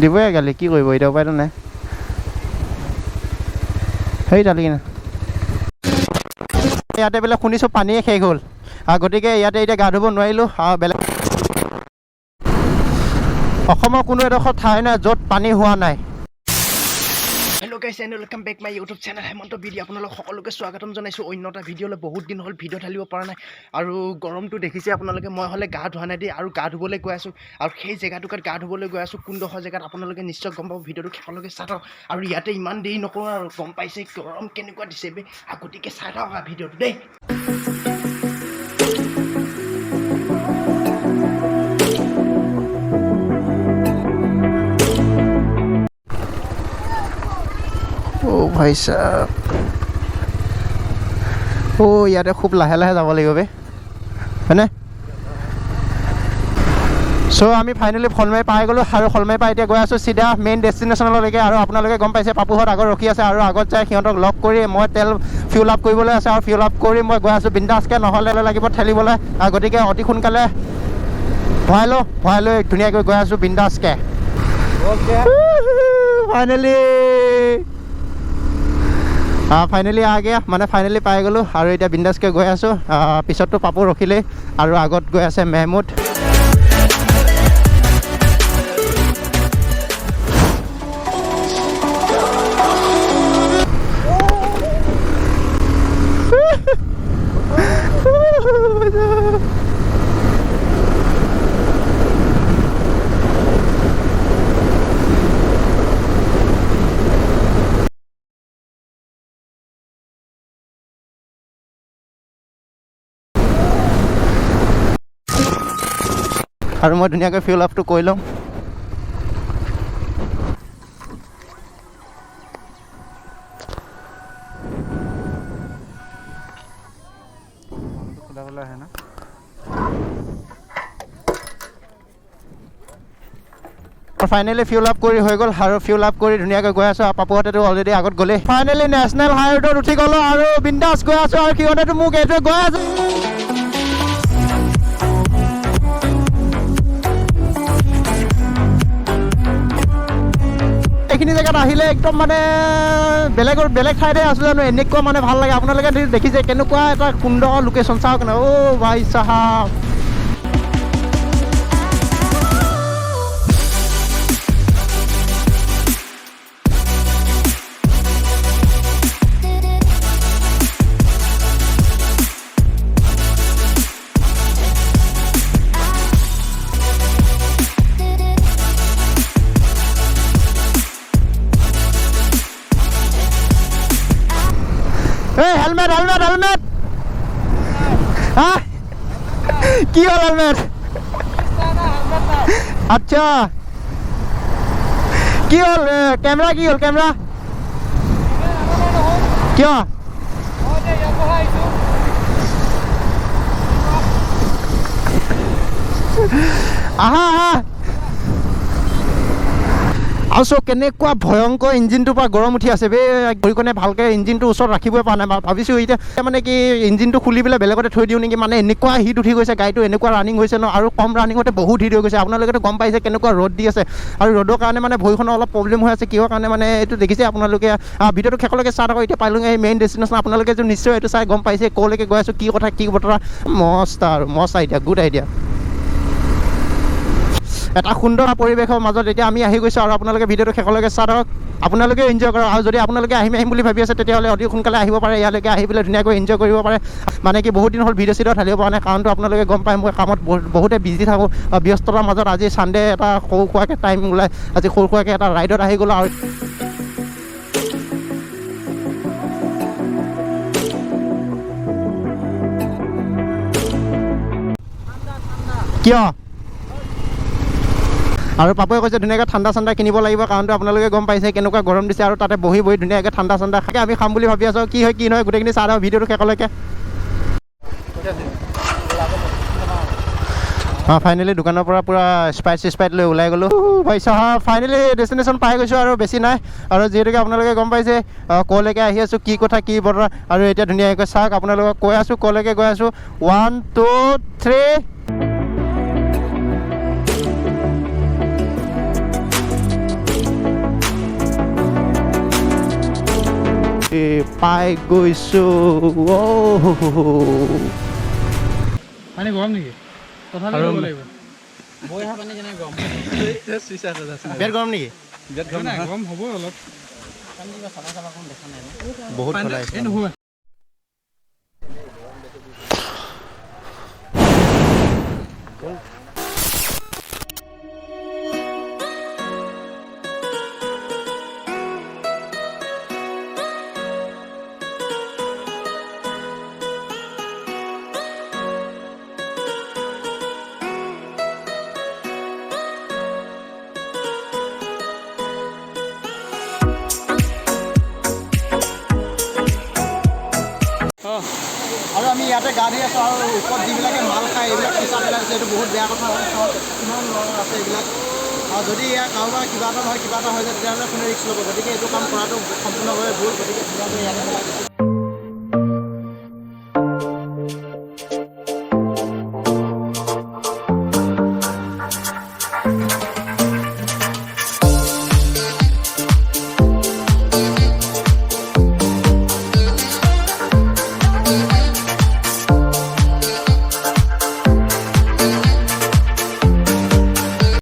দিবই গালি, কি কৰিব এতিয়া, উপায়তো নাই। সেই দালি কিনা ইয়াতে বোলে শুনিছোঁ পানীয়ে শেষ হ'ল, গতিকে ইয়াতে এতিয়া গা ধুব নোৱাৰিলোঁ। বেলেগ অসমৰ কোনো এডোখৰ ঠাই নাই য'ত পানী হোৱা নাই। Hello' guys and welcome back my YouTube channel Hemanta video'. আপোনালোক সকলোকে স্বাগতম জনাইছোঁ অন্য এটা ভিডিঅ'লৈ। বহুত দিন হ'ল ভিডিঅ' ঢালিব পৰা নাই, আৰু গৰমটো দেখিছে আপোনালোকে। মই হ'লে গা ধোৱা নাই দেই, আৰু গা ধুবলৈ গৈ আছোঁ, আৰু সেই জেগাটোত গা ধুবলৈ গৈ আছোঁ কোনডোখৰ জেগাত আপোনালোকে নিশ্চয় গম পাব। ভিডিঅ'টো শেষলৈকে চাই থাকক, আৰু ইয়াতে ইমান দেৰি নকৰোঁ, আৰু গম পাইছে গৰম কেনেকুৱা দিছে বে। গতিকে চাই থাকক ভিডিঅ'টো দেই। ভাই সাহেব, ইয়াতে খুব লাহে লাহে যাব লাগিব বে, হয়নে? চ' আমি ফাইনেলি শলমাৰী পাই গ'লোঁ, আৰু শলমাৰী পাই এতিয়া গৈ আছোঁ চিধা মেইন ডেষ্টিনেশ্যনলৈকে। আৰু আপোনালোকে গম পাইছে পাপুহঁত আগত ৰখি আছে, আৰু আগত যায় সিহঁতক লগ কৰি মই তেল ফিউল আপ কৰিবলৈ আছে, আৰু ফিউল আপ কৰি মই গৈ আছোঁ বিন্দাছকৈ, নহ'লে লাগিব ঠেলিবলৈ। গতিকে অতি সোনকালে ভৰাই লৈ ধুনীয়াকৈ গৈ আছোঁ বিন্দাছকৈ। ফাইনেলি মানে ফাইনেলি পাই গ'লোঁ, আৰু এতিয়া বিন্দাছকৈ গৈ আছোঁ। পিছততো পাপু ৰখিলেই, আৰু আগত গৈ আছে মেহমুদ। আৰু মই ধুনীয়াকৈ ফিউল আপটো কৰি ল'ম। ফাইনেলি ফিউল আপ কৰি হৈ গ'ল, আৰু ফিউল আপ কৰি ধুনীয়াকৈ গৈ আছোঁ। পাপুহঁতেতো অলৰেডি আগত গ'লেই। ফাইনেলি নেশ্যনেল হাইৱেত উঠি গ'লোঁ, আৰু বিন্দাছ গৈ আছোঁ, আৰু সিহঁতেতো মোক এইটোৱে গৈ আছে। এইখিনি জেগাত আহিলে একদম মানে বেলেগ ঠাইতে আছোঁ জানো, এনেকুৱা মানে ভাল লাগে। আপোনালোকে দেখিছে কেনেকুৱা এটা সুন্দৰ লোকেশ্যন, চাওক না। ভাই চাহাব, হেলমেট হা, কি হ'ল হেলমেট? আচ্ছা, কি হ'ল কেমেৰা? কি হ'ল কেমেৰা? কিয়? আহা আৰু চব কেনেকুৱা ভয়ংকৰ ইঞ্জিনটোৰ পৰা গৰম উঠি আছে বে। ঘড়ীখনে ভালকৈ ইঞ্জিনটো ওচৰত ৰাখিবই পৰা নাই। ভাবিছোঁ এতিয়া মানে কি ইঞ্জিনটো খুলি পেলাই বেলেগতে থৈ দিওঁ নেকি, মানে এনেকুৱা হিট উঠি গৈছে গাড়ীটো, এনেকুৱা ৰানিং হৈছে ন, আৰু কম ৰানিঙতে বহুত হিট হৈ গৈছে। আপোনালোকেতো গম পাইছে কেনেকুৱা ৰ'দ দি আছে, আৰু ৰ'দৰ কাৰণে মানে ভৰিখনৰ অলপ প্ৰব্লেম হৈ আছে। কিহৰ কাৰণে মানে এইটো দেখিছে আপোনালোকে। ভিডিঅ'টো শেষলৈকে চাই থাকক। এতিয়া পালোঁগে এই মেইন ডেষ্টিনেশ্যন। আপোনালোকে নিশ্চয় এইটো চাই গম পাইছে ক'লৈকে গৈ আছোঁ, কি কথা কি বতৰা। মস্ত আইডিয়া, গুড আইডিয়া। এটা সুন্দৰ পৰিৱেশৰ মাজত এতিয়া আমি আহি গৈছোঁ, আৰু আপোনালোকে ভিডিঅ'টো শেষলৈকে চাই থাকক। আপোনালোকে এনজয় কৰক, আৰু যদি আপোনালোকে আহিম বুলি ভাবি আছে তেতিয়াহ'লে অতি সোনকালে আহিব পাৰে। ইয়ালৈকে আহি পেলাই ধুনীয়াকৈ এনজয় কৰিব পাৰে। মানে কি বহুত দিন হ'ল ভিডিঅ' ঢালিব পৰা নাই, কাৰণটো আপোনালোকে গম পায় মই কামত বহুতে বিজি থাকোঁ। ব্যস্ততাৰ মাজত আজি ছানডে এটা সৰু সুৰাকৈ টাইম ওলাই আজি সৰু সুৰাকৈ এটা ৰাইডত আহি গ'লোঁ। আৰু কিয়? আৰু পাপুৱে কৈছে ধুনীয়াকৈ ঠাণ্ডা কিনিব লাগিব, কাৰণটো আপোনালোকে গম পাইছে কেনেকুৱা গৰম দিছে, আৰু তাতে বহি ধুনীয়াকৈ ঠাণ্ডা খাকে আমি খাম বুলি ভাবি আছোঁ। কি হয় কি নহয় গোটেইখিনি চাই থাকক ভিডিঅ'টো শেষলৈকে। ফাইনেলি দোকানৰ পৰা পূৰা স্প্ৰাইট লৈ ওলাই গ'লোঁ। পইচা ফাইনেলি ডেষ্টিনেশ্যন পাই গৈছোঁ, আৰু বেছি নাই। আৰু যিহেতুকে আপোনালোকে গম পাইছে ক'লৈকে আহি আছোঁ, কি কথা কি বতৰা, আৰু এতিয়া ধুনীয়াকৈ চাওক আপোনালোকক কৈ আছোঁ ক'লৈকে গৈ আছোঁ। 1 2 3 পাই গৈছোঁ পানী গৰম নেকি তথাপি আৰু ল'ব লাগিব বৈ অহা পানী কেনেকৈ গৰম বিৰাট গৰম নেকি নাই গৰম হ'ব অলপ বহুত পানী সলাইছে এই নহয় আৰু আমি ইয়াতে গা ধুই আছোঁ আৰু ওপৰত যিবিলাকে মাল খায় এইবিলাক পিছা পেলাইছে এইটো বহুত বেয়া কথা হয় কিমান ল'ৰা আছে এইবিলাক আৰু যদি ইয়াৰ কাৰোবাৰ কিবা এটা নহয় কিবা এটা হৈ যায় তেতিয়াহ'লে কোনে ৰিস্ক ল'ব গতিকে এইটো কাম কৰাটো সম্পূৰ্ণভাৱে ভুল গতিকে ধুনীয়াকৈ ইয়াতে